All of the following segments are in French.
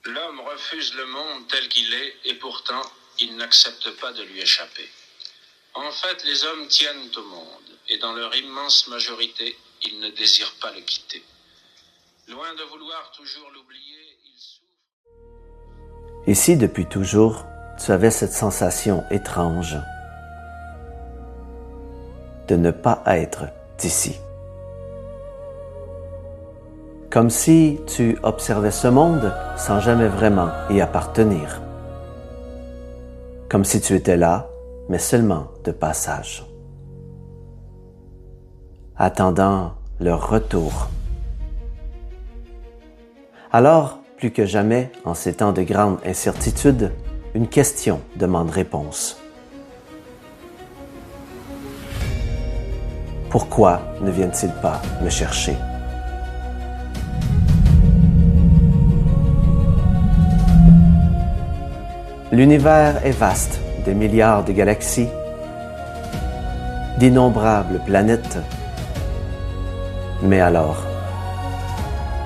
L'homme refuse le monde tel qu'il est et pourtant il n'accepte pas de lui échapper. En fait, les hommes tiennent au monde et dans leur immense majorité, ils ne désirent pas le quitter. Loin de vouloir toujours l'oublier, ils souffrent. Et si depuis toujours, tu avais cette sensation étrange de ne pas être d'ici? Comme si tu observais ce monde sans jamais vraiment y appartenir. Comme si tu étais là, mais seulement de passage. Attendant leur retour. Alors, plus que jamais, en ces temps de grande incertitude, une question demande réponse. Pourquoi ne viennent-ils pas me chercher? L'univers est vaste, des milliards de galaxies, d'innombrables planètes. Mais alors,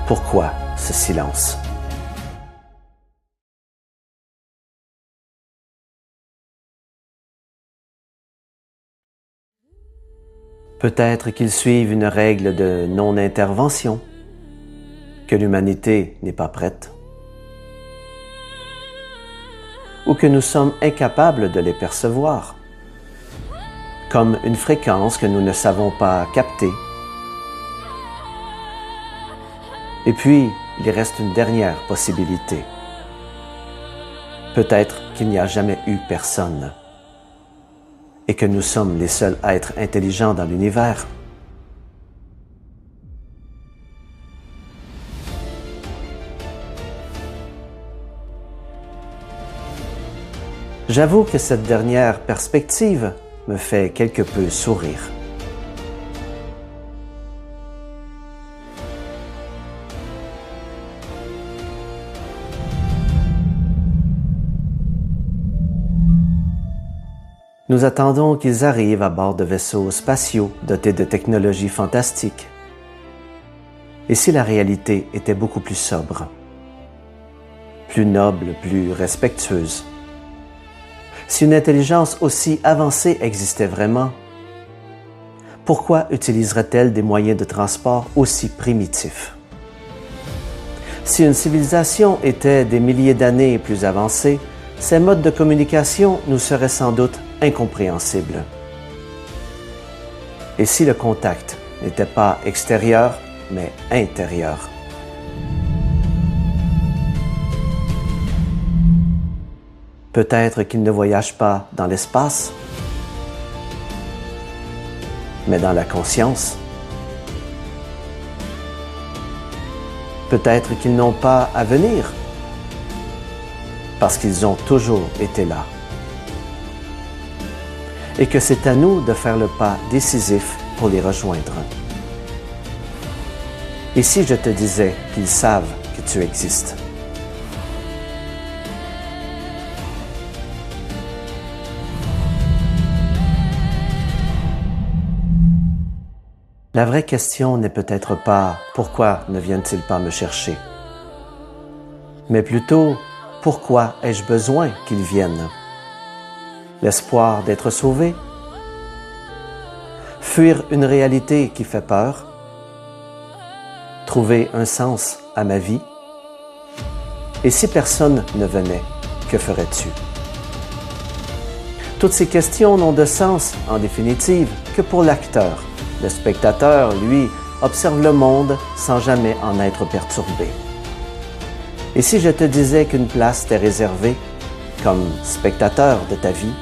pourquoi ce silence? Peut-être qu'ils suivent une règle de non-intervention, que l'humanité n'est pas prête, ou que nous sommes incapables de les percevoir, comme une fréquence que nous ne savons pas capter. Et puis, il reste une dernière possibilité. Peut-être qu'il n'y a jamais eu personne et que nous sommes les seuls êtres intelligents dans l'univers. J'avoue que cette dernière perspective me fait quelque peu sourire. Nous attendons qu'ils arrivent à bord de vaisseaux spatiaux dotés de technologies fantastiques. Et si la réalité était beaucoup plus sobre, plus noble, plus respectueuse? Si une intelligence aussi avancée existait vraiment, pourquoi utiliserait-elle des moyens de transport aussi primitifs? Si une civilisation était des milliers d'années plus avancée, ces modes de communication nous seraient sans doute incompréhensibles. Et si le contact n'était pas extérieur, mais intérieur? Peut-être qu'ils ne voyagent pas dans l'espace, mais dans la conscience. Peut-être qu'ils n'ont pas à venir, parce qu'ils ont toujours été là. Et que c'est à nous de faire le pas décisif pour les rejoindre. Et si je te disais qu'ils savent que tu existes? La vraie question n'est peut-être pas « Pourquoi ne viennent-ils pas me chercher ?» mais plutôt « Pourquoi ai-je besoin qu'ils viennent ?» L'espoir d'être sauvé? Fuir une réalité qui fait peur? Trouver un sens à ma vie? Et si personne ne venait, que ferais-tu? Toutes ces questions n'ont de sens, en définitive, que pour l'acteur. Le spectateur, lui, observe le monde sans jamais en être perturbé. Et si je te disais qu'une place t'est réservée, comme spectateur de ta vie?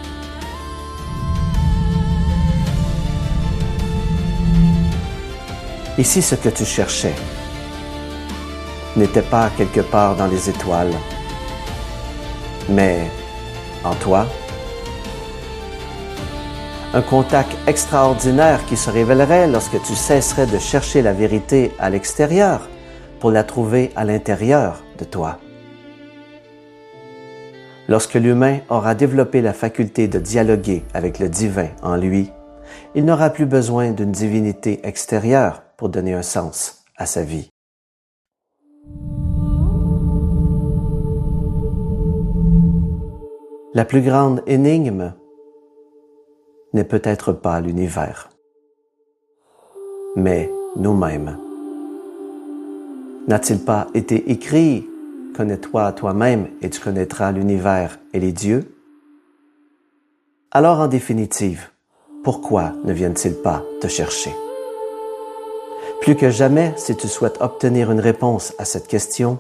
Et si ce que tu cherchais n'était pas quelque part dans les étoiles, mais en toi? Un contact extraordinaire qui se révélerait lorsque tu cesserais de chercher la vérité à l'extérieur pour la trouver à l'intérieur de toi. Lorsque l'humain aura développé la faculté de dialoguer avec le divin en lui, il n'aura plus besoin d'une divinité extérieure pour donner un sens à sa vie. La plus grande énigme n'est peut-être pas l'univers, mais nous-mêmes. N'a-t-il pas été écrit « Connais-toi toi-même et tu connaîtras l'univers et les dieux » Alors en définitive, pourquoi ne viennent-ils pas te chercher? Plus que jamais, si tu souhaites obtenir une réponse à cette question,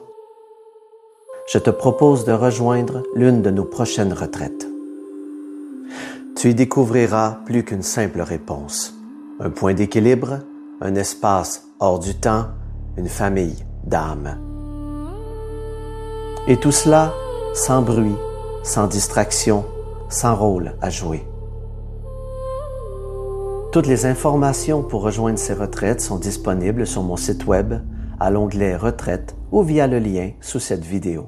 je te propose de rejoindre l'une de nos prochaines retraites. Tu y découvriras plus qu'une simple réponse, un point d'équilibre, un espace hors du temps, une famille d'âmes. Et tout cela sans bruit, sans distraction, sans rôle à jouer. Toutes les informations pour rejoindre ces retraites sont disponibles sur mon site web à l'onglet Retraite ou via le lien sous cette vidéo.